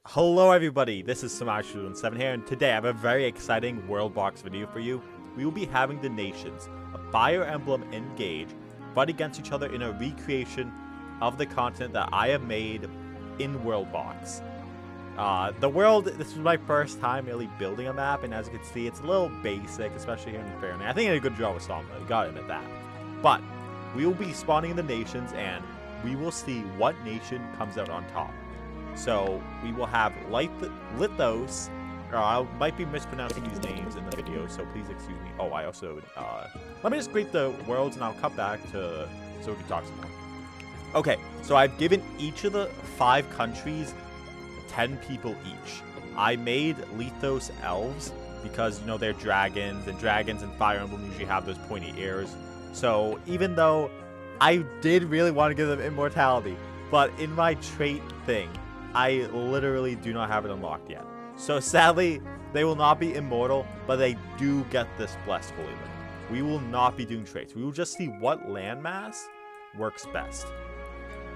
Hello everybody, this is Smash7 here, and today I have a very exciting WorldBox video for you. We will be having the nations of Fire Emblem Engage fight against each other in a recreation of the continent that I have made in WorldBox. This is my first time really building a map, and as you can see, it's a little basic, especially here in Fire Emblem. I think I did a good job with Soma, I gotta admit that. But we will be spawning the nations, and we will see what nation comes out on top. So we will have Elyos, or I might be mispronouncing these names in the video, so please excuse me. Oh, I also, let me just greet the worlds and I'll come back so we can talk some more. Okay, so I've given each of the 5 countries 10 people each. I made Elyos elves because, you know, they're dragons, and dragons in Fire Emblem usually have those pointy ears. So even though I did really want to give them immortality, but in my trait thing, I literally do not have it unlocked yet. So sadly, they will not be immortal, but they do get this blessed Holy Land. We will not be doing traits. We will just see what landmass works best.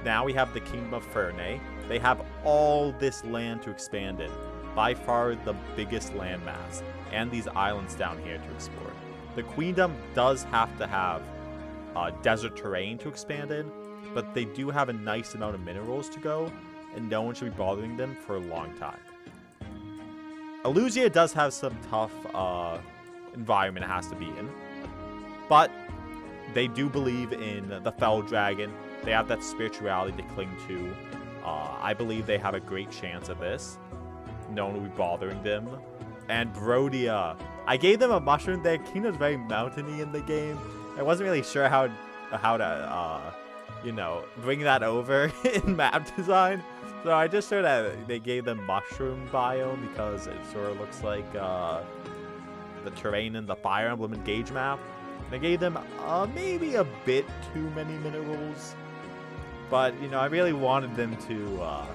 Now we have the Kingdom of Ferne. They have all this land to expand in. By far the biggest landmass. And these islands down here to explore. The Queendom does have to have desert terrain to expand in, but they do have a nice amount of minerals to go, and no one should be bothering them for a long time. Elyos does have some tough environment it has to be in, but they do believe in the Fell Dragon. They have that spirituality to cling to. I believe they have a great chance of this. No one will be bothering them. And Brodia. I gave them a mushroom. Their kingdom's very mountainy in the game. I wasn't really sure how to you know, bring that over in map design. So I just sort of, they gave them mushroom biome because it sort of looks like the terrain in the Fire Emblem Engage map. They gave them maybe a bit too many minerals, but you know, I really wanted them to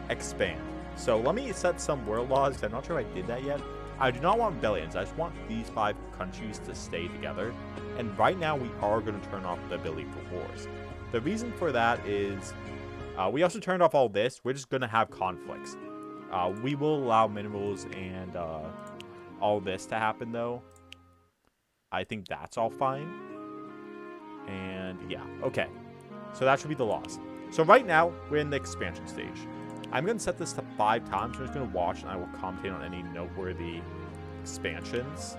expand. So let me set some world laws, because I'm not sure if I did that yet. I do not want rebellions. I just want these 5 countries to stay together. And right now we are going to turn off the ability for wars. The reason for that is we also turned off all this. We're just going to have conflicts. We will allow minerals and all this to happen, though. I think that's all fine. And yeah, okay. So that should be the laws. So right now, we're in the expansion stage. I'm going to set this to 5 times. I'm just going to watch, and I will commentate on any noteworthy expansions.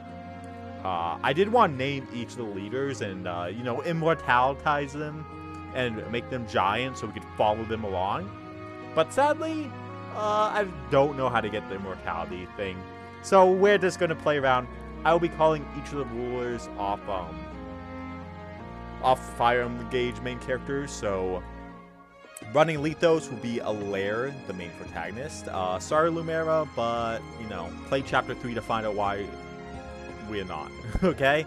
I did want to name each of the leaders and, you know, immortalize them and make them giant so we could follow them along. But sadly, I don't know how to get the immortality thing. So we're just going to play around. I will be calling each of the rulers off Fire Emblem Engage main characters. So running Elyos will be Alaire, the main protagonist. Sorry, Lumera, but, you know, play Chapter 3 to find out why we're not. Okay?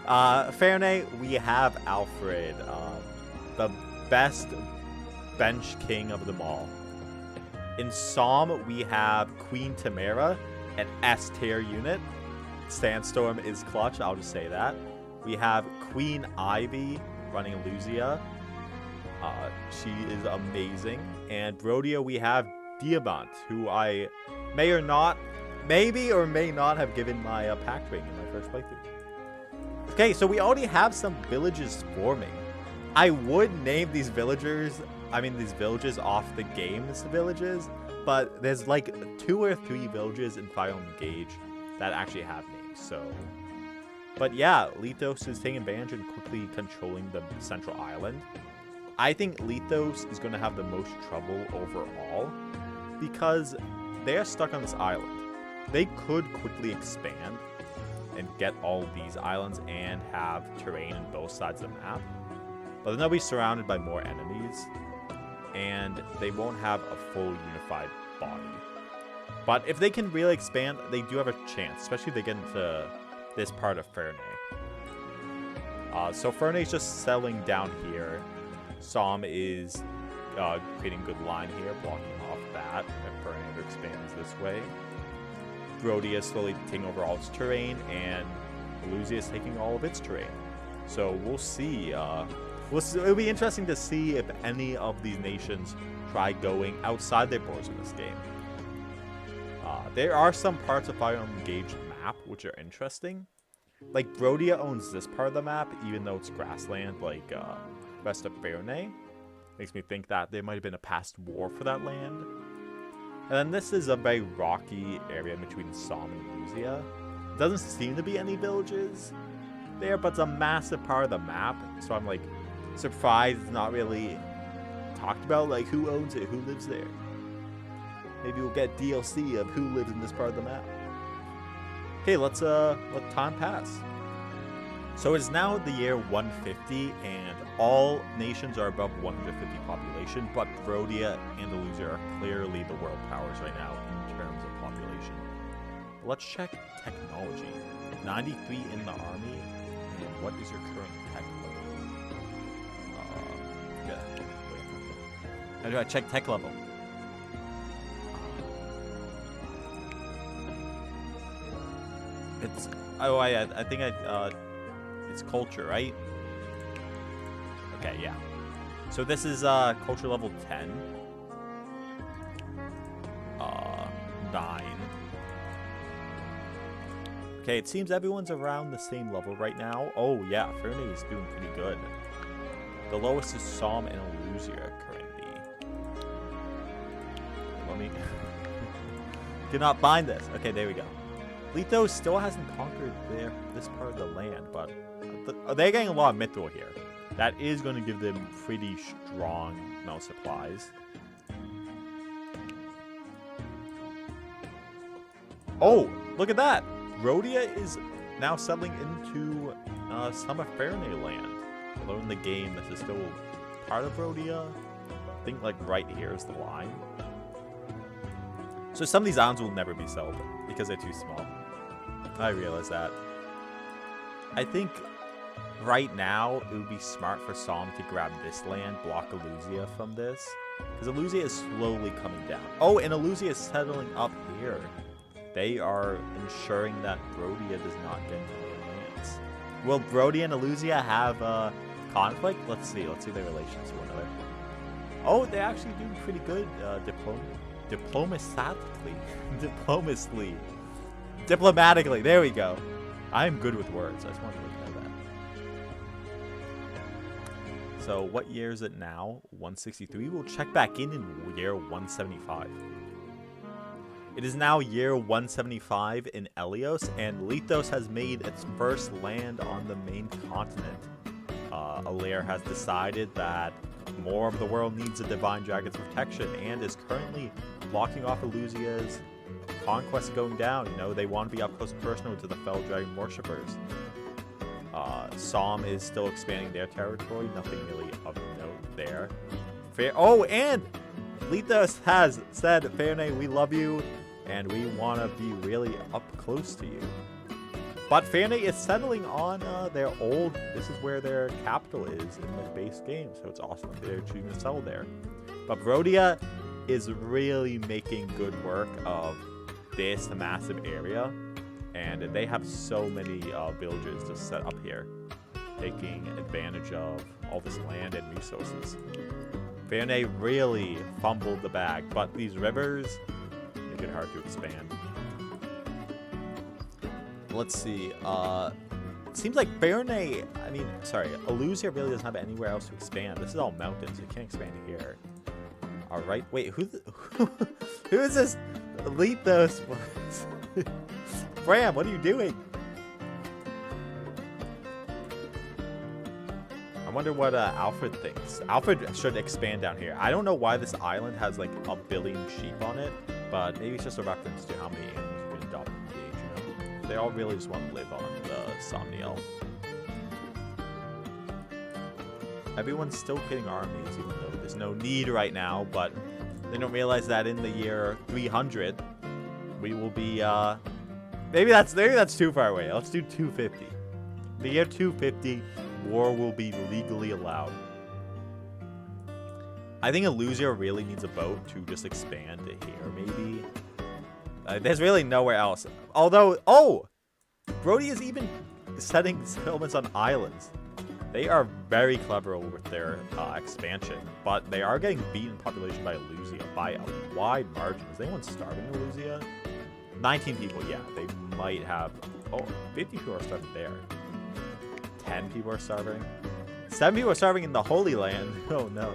Ferne, we have Alfred, the best bench king of them all. In Somme, we have Queen Tamara, an S-tier unit. Sandstorm is clutch, I'll just say that. We have Queen Ivy running Elyos. She is amazing. And Brodia, we have Diamant, who I may or may not have given my pact ring in my first playthrough. Okay, so we already have some villages forming. I would name these villages off the game's villages, but there's like 2 or 3 villages in Fire Emblem Engage that actually have names, so. But yeah, Elyos is taking advantage and quickly controlling the central island. I think Elyos is going to have the most trouble overall because they are stuck on this island. They could quickly expand and get all of these islands and have terrain on both sides of the map, but then they'll be surrounded by more enemies and they won't have a full unified body. But if they can really expand, they do have a chance, especially if they get into this part of Ferne. So Ferne is just settling down here. Somme is creating a good line here, blocking off that if Ferne expands this way. Brodia is slowly taking over all its terrain, and Elyos is taking all of its terrain. So we'll see. It'll be interesting to see if any of these nations try going outside their borders in this game. There are some parts of Fire Emblem Engage map which are interesting. Like, Brodia owns this part of the map, even though it's grassland, like rest of Fairnay. Makes me think that there might have been a past war for that land. And then this is a very rocky area between Som and Luzia. Doesn't seem to be any villages there, but it's a massive part of the map. So I'm like surprised it's not really talked about, like who owns it, who lives there. Maybe we'll get DLC of who lives in this part of the map. Okay, let's let time pass. So it's now the year 150, and all nations are above 150 population, but Brodia and Elyos are clearly the world powers right now in terms of population. Let's check technology. 93 in the army, and what is your current tech level? How do I check tech level? It's I think it's culture, right? Okay, yeah. So this is culture level 10. 9. Okay, it seems everyone's around the same level right now. Oh yeah, Fairnay is doing pretty good. The lowest is Som and Elyos currently. Let me cannot bind this. Okay, there we go. Elyos still hasn't conquered this part of the land, but they're getting a lot of mithril here. That is going to give them pretty strong amount of supplies. Oh, look at that! Brodia is now settling into some of Fairnay land. Although in the game, this is still part of Brodia. I think like right here is the line. So some of these islands will never be settled because they're too small. I realize that. I think right now it would be smart for Som to grab this land, block Elyos from this, because Elyos is slowly coming down. Oh, and Elyos is settling up here. They are ensuring that Brodia does not get into their lands. Will Brodia and Elyos have a conflict? Let's see their relations to one another. Oh, they're actually doing pretty good diplomatically. There we go. I'm good with words. I just wanted to look at that. So what year is it now? 163. We'll check back in year 175. It is now year 175 in Elyos, and Elyos has made its first land on the main continent. Alair has decided that more of the world needs a Divine Dragon's protection and is currently blocking off Elysia's conquest going down. You know, they want to be up close and personal to the Fell Dragon worshippers. Som is still expanding their territory. Nothing really of note there. Oh, and Elyos has said, Fairnay, we love you, and we want to be really up close to you. But Fairnay is settling on their old, this is where their capital is in the base game, so it's awesome that they're choosing to settle there. But Brodia is really making good work of this massive area, and they have so many villages to set up here, taking advantage of all this land and resources. Fairnay really fumbled the bag, but these rivers make it hard to expand. Let's see. It seems like Elyos really doesn't have anywhere else to expand. This is all mountains. You can't expand here. All right. Wait, who is this? Elyos. Bram, what are you doing? I wonder what Alfred thinks. Alfred should expand down here. I don't know why this island has like 1 billion sheep on it, but maybe it's just a reference to how many animals you can adopt in the age, you know? They all really just want to live on the Somniel. Everyone's still getting armies, even though there's no need right now, but they don't realize that in the year 300, we will be, maybe that's too far away. Let's do 250. The year 250, war will be legally allowed. I think Elyos really needs a boat to just expand to here, maybe. There's really nowhere else. Although, Brodia is even setting settlements on islands. They are very clever with their expansion, but they are getting beaten in population by Elyos by a wide margin. Is anyone starving Elyos? 19 people, yeah. They might have... Oh, 50 people are starving there. 10 people are starving. 7 people are starving in the Holy Land. Oh, no.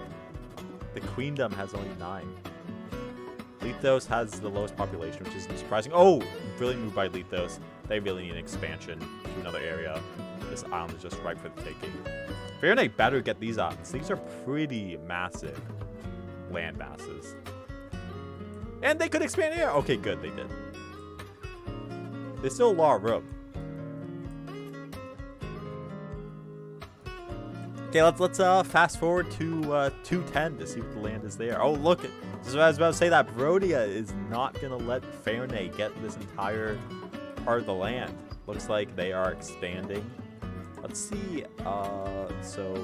The Queendom has only 9. Elyos has the lowest population, which isn't surprising. Oh, brilliant move by Elyos. They really need an expansion to another area. This island is just ripe for the taking. Fire Emblem better get these islands. These are pretty massive land masses. And they could expand here. Okay, good, they did. There's still a lot of room. Okay, let's fast forward to 210 to see what the land is there. Oh, look, this is what I was about to say, that Brodia is not gonna let Fire Emblem get this entire part of the land. Looks like they are expanding. Let's see. So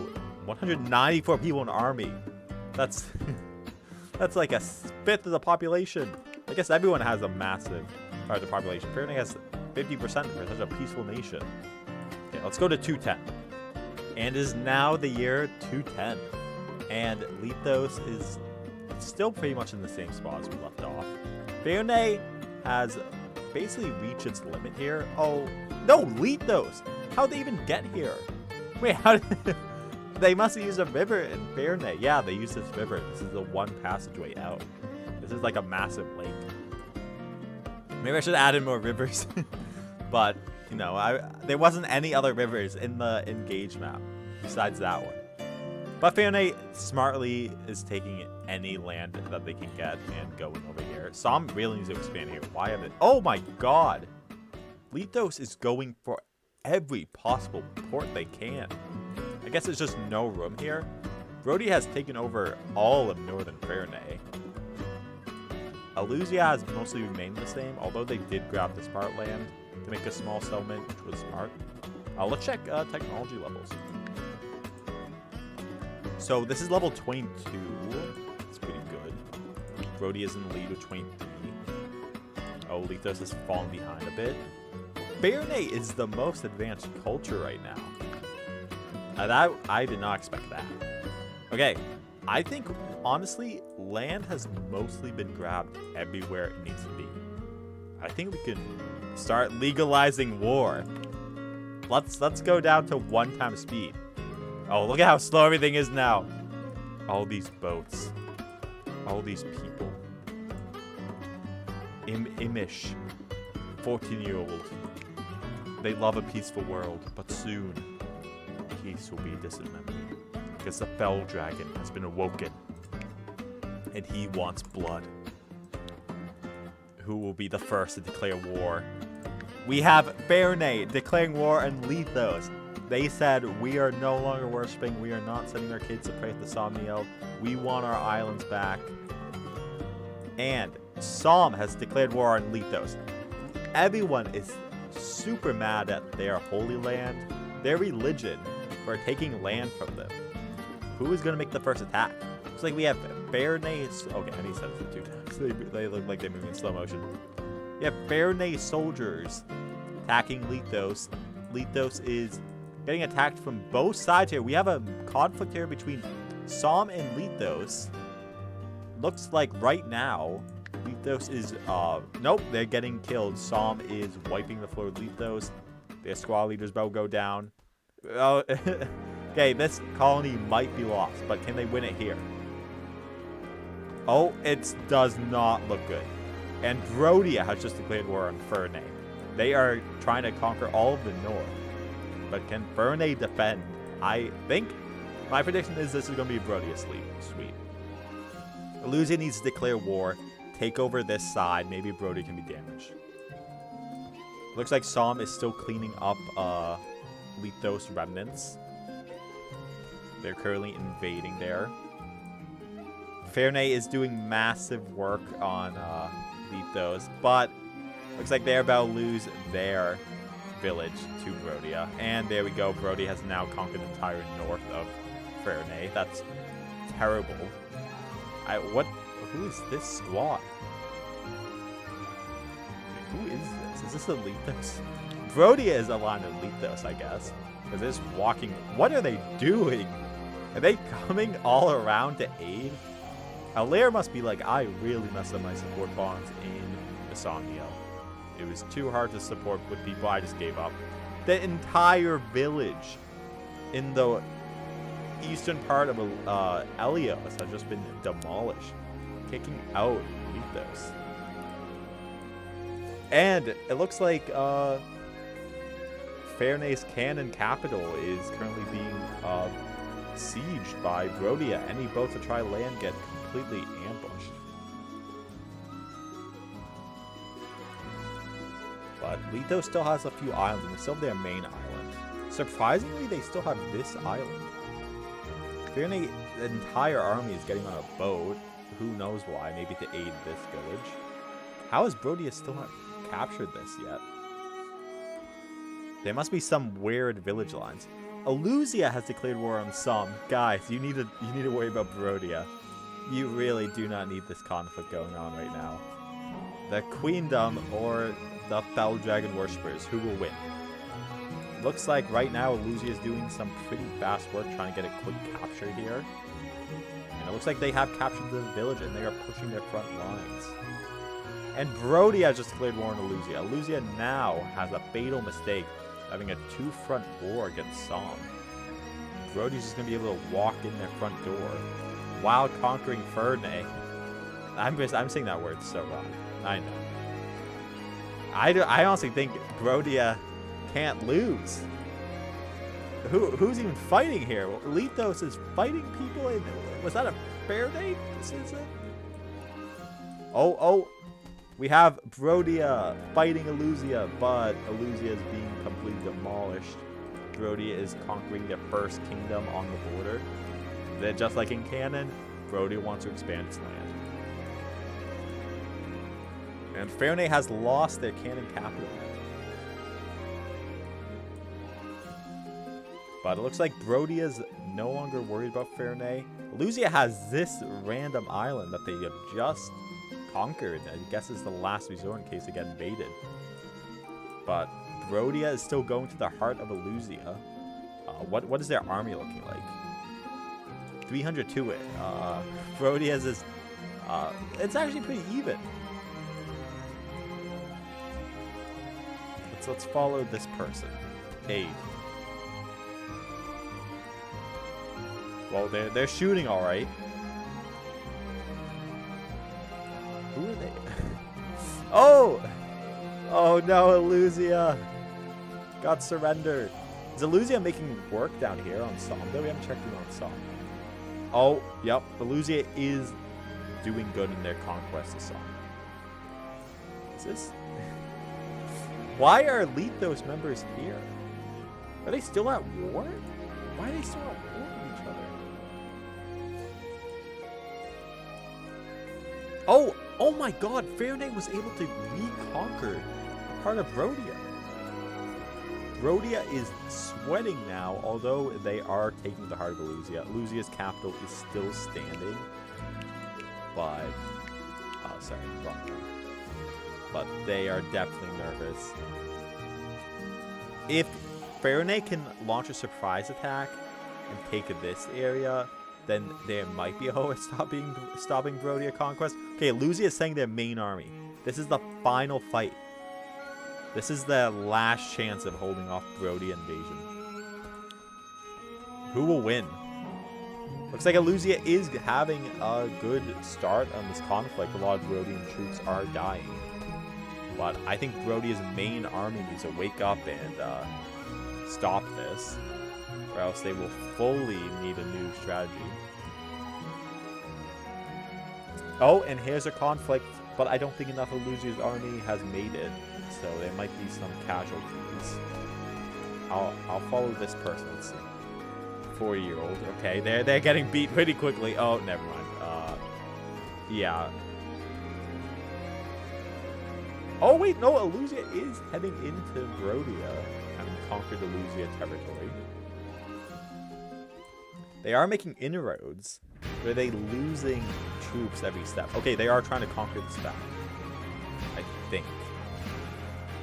194 people in the army. That's that's like a fifth of the population. I guess everyone has a massive part of the population. Fire Emblem has 50% for such a peaceful nation. Okay, let's go to 210. And it is now the year 210. And Elyos is still pretty much in the same spot as we left off. Fire Emblem has basically reached its limit here. Oh, no, Elyos! How'd they even get here? Wait, how did... They must have used a river in Fire Emblem. Yeah, they used this river. This is the one passageway out. This is like a massive lake. Maybe I should add in more rivers. But, you know, there wasn't any other rivers in the Engage map besides that one. But Fire Emblem smartly is taking any land that they can get and going over here. Som really needs to expand here. Why have it? Oh my god! Elyos is going for every possible port they can. I guess there's just no room here. Brody has taken over all of northern Fire Emblem. Elyos has mostly remained the same, although they did grab this part land to make a small settlement, which was smart. Let's check technology levels. So this is level 22. It's pretty good. Brody is in the lead with 23. Oh, Elyos has fallen behind a bit. Fire Emblem is the most advanced culture right now. I did not expect that. Okay, I think, honestly, land has mostly been grabbed everywhere it needs to be. I think we can start legalizing war. Let's go down to 1 times speed. Oh, look at how slow everything is now. All these boats. All these people. Imish. 14-year-old. They love a peaceful world, but soon, peace will be dismembered. Because the Fell Dragon has been awoken. And he wants blood. Who will be the first to declare war? We have Fire Emblem declaring war on Elyos. They said, we are no longer worshipping. We are not sending our kids to pray at the Somniel. We want our islands back. And Som has declared war on Elyos. Everyone is super mad at their holy land, their religion, for taking land from them. Who is going to make the first attack? Looks like we have Fire Emblem. Okay, I need to set it 2 times. They look like they're moving in slow motion. We have Fire Emblem soldiers attacking Elyos. Elyos is getting attacked from both sides here. We have a conflict here between Som and Elyos. Looks like right now, Elyos is, nope, they're getting killed. Som is wiping the floor with Elyos. Their squad leader's about to go down. Oh, okay, this colony might be lost, but can they win it here? Oh, it does not look good. And Brodia has just declared war on Fire Emblem. They are trying to conquer all of the north. But can Fire Emblem defend? I think my prediction is this is going to be Brodia's sweep. Elyos needs to declare war, take over this side. Maybe Brodia can be damaged. Looks like Som is still cleaning up Elyos remnants. They're currently invading there. Fire Emblem is doing massive work on Elyos, but looks like they're about to lose their village to Brodia. And there we go. Brodia has now conquered the entire north of Fire Emblem. That's terrible. Who is this squad? Who is this? Is this Elyos? Brodia is aligned with Elyos, I guess. Because they're just walking. What are they doing? Are they coming all around to aid? Elyos must be like, I really messed up my support bonds in Insomnia. It was too hard to support with people. I just gave up. The entire village in the eastern part of Elyos has just been demolished, kicking out Elyos. And it looks like Fairnay's cannon capital is currently being sieged by Brodia. Any boats that try land get completely ambushed. But Elyos still has a few islands, and they still have their main island. Surprisingly, they still have this island. Fairnay, the entire army is getting on a boat. Who knows why? Maybe to aid this village. How has Brodia still not captured this yet? There must be some weird village lines. Elyos has declared war on some. Guys, you need to worry about Brodia. You really do not need this conflict going on right now. The Queendom or the Fell Dragon Worshippers, who will win? Looks like right now Elyos is doing some pretty fast work trying to get a quick capture here. And it looks like they have captured the village and they are pushing their front lines. And Brodia just declared war on Elyos. Elyos now has a fatal mistake, having a two-front war against Som. Brodia's just going to be able to walk in their front door while conquering Fairnay. I'm saying that word so wrong. I know. I honestly think Brodia can't lose. Who's even fighting here? Well, Elyos is fighting people. Was that a Fairnay decision? Oh. We have Brodia fighting Elyos, but Elyos is being completely demolished. Brodia is conquering their first kingdom on the border. Then, just like in canon, Brodia wants to expand its land. And Fairnay has lost their canon capital. But it looks like Brodia's no longer worried about Fairnay. Elyos has this random island that they have just conquered. I guess is the last resort in case they get invaded. But Brodia is still going to the heart of Elyos. What is their army looking like? 300 to it. Brodia's is it's actually pretty even. Let's follow this person. Aid. Well, they're shooting all right. Who are they? Oh no, Elyos got surrendered. Is Elyos making work down here on Som? Though we haven't checked in on Som. Oh, yep. Elyos is doing good in their conquest of Som. Is this? Why are Elyos members here? Are they still at war? Why are they still at war with each other? Oh my god, Fairnay was able to reconquer a part of Brodia. Brodia is sweating now, although they are taking the heart of Elyos. Elyos' capital is still standing. But, oh, sorry, wrong one. But they are definitely nervous. If Fairnay can launch a surprise attack and take this area, then there might be a hope at stopping Brodia conquest. Okay, Elyos is sending their main army. This is the final fight. This is the last chance of holding off Brodia invasion. Who will win? Looks like Elyos is having a good start on this conflict. A lot of Brodian troops are dying. But I think Brodia's main army needs to wake up and stop this, or else they will fully need a new strategy. Oh, and here's a conflict, but I don't think enough of Elyos' army has made it, so there might be some casualties. I'll follow this person. Let's see. 4-year-old. Okay, they're getting beat pretty quickly. Oh, never mind. Yeah. Oh wait, no, Elyos is heading into Brodia, having conquered Elyos territory. They are making inroads. But are they losing troops every step? Okay, they are trying to conquer this back, I think.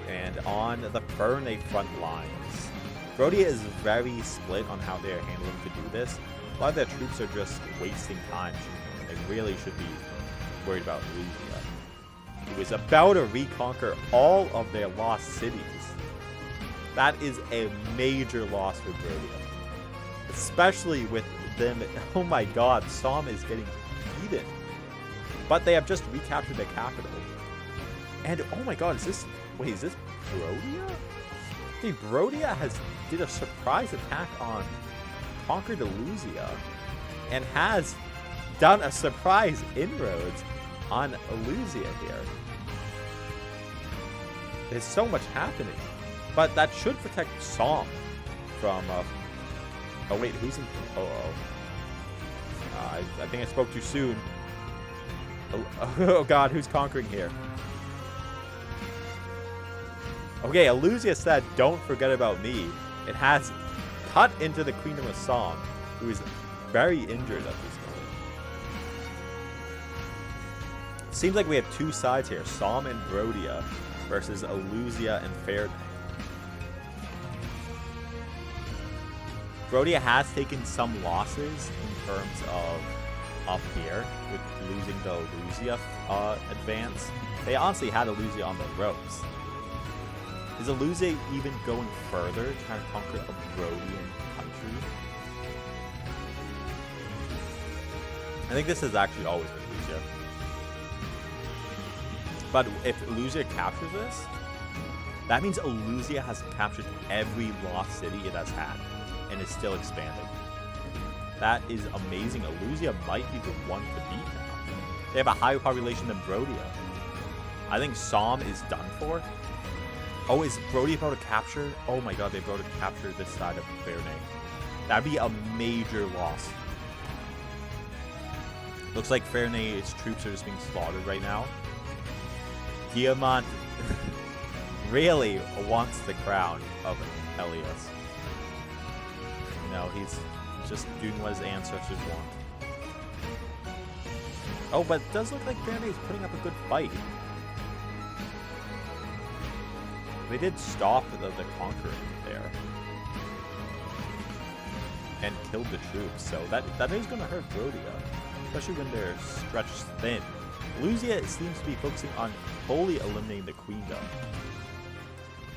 And on the Fairnay front lines, Rhodia is very split on how they are handling to do this. A lot of their troops are just wasting time. They really should be worried about Elyos, who is about to reconquer all of their lost cities. That is a major loss for Rhodia. Especially with them. Oh my god, Som is getting beaten. But they have just recaptured the capital. And oh my god, is this... Wait, is this Rhodia? Okay, Rhodia did a surprise attack on conquered Elyos and has done a surprise inroads on Elyos here. There's so much happening. But that should protect Som from... oh wait, who's in... I think I spoke too soon. Oh god, who's conquering here? Okay, Elyos said, don't forget about me. It has cut into the Queen of Som, who is very injured at this moment. Seems like we have two sides here, Som and Rhodia versus Elyos and Fire. Rhodia has taken some losses in terms of up here with losing the Elyos advance. They honestly had Elyos on the ropes. Is Elyos even going further, trying to conquer a Rhodian country? I think this has actually always been Elyos. But if Elyos captures this, that means Elyos has captured every lost city it has had and is still expanding. That is amazing. Elyos might be the one to beat now. They have a higher population than Rhodia. I think Som is done for. Oh, is Rhodia about to capture? Oh my god, they're about to capture this side of Fire. That'd be a major loss. Looks like Fairnay's troops are just being slaughtered right now. Diamant really wants the crown of Elyos. You know, he's just doing what his ancestors want. Oh, but it does look like Fairnay is putting up a good fight. They did stop the conquering there. And killed the troops, so that is going to hurt Rhodia. Especially when they're stretched thin. Elyos seems to be focusing on fully eliminating the queendom.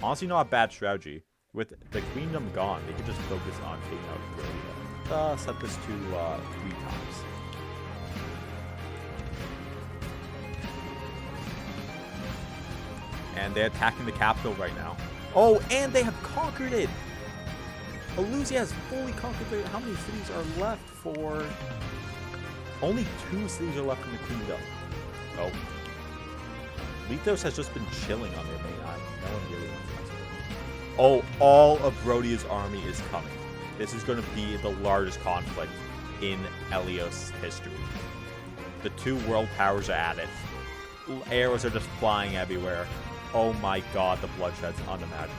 Honestly, not a bad strategy. With the queendom gone, they could just focus on taking out Rhodia. Set this to 3 times. And they're attacking the capital right now. Oh, and they have conquered it! Elyos has fully conquered it. How many cities are left for... Only 2 cities are left in the queendom. Oh. Elyos has just been chilling on their main island. No one really wants to. Oh, all of Rhodia's army is coming. This is going to be the largest conflict in Elyos history. The 2 world powers are at it. Arrows are just flying everywhere. Oh my god, the bloodshed's unimaginable.